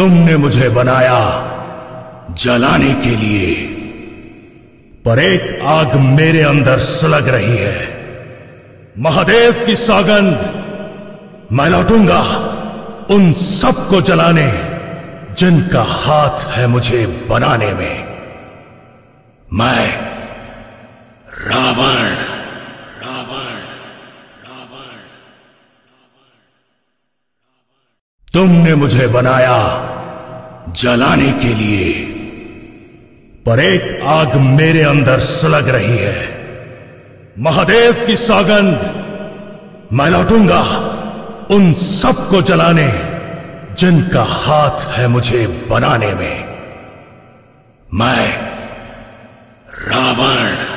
तुमने मुझे बनाया जलाने के लिए, पर एक आग मेरे अंदर सुलग रही है। महादेव की सौगंध, मैं लौटूंगा उन सबको जलाने जिनका हाथ है मुझे बनाने में। मैं रावण। तुमने मुझे बनाया जलाने के लिए, पर एक आग मेरे अंदर सुलग रही है। महादेव की सौगंध, मैं लौटूंगा उन सबको जलाने जिनका हाथ है मुझे बनाने में। मैं रावण।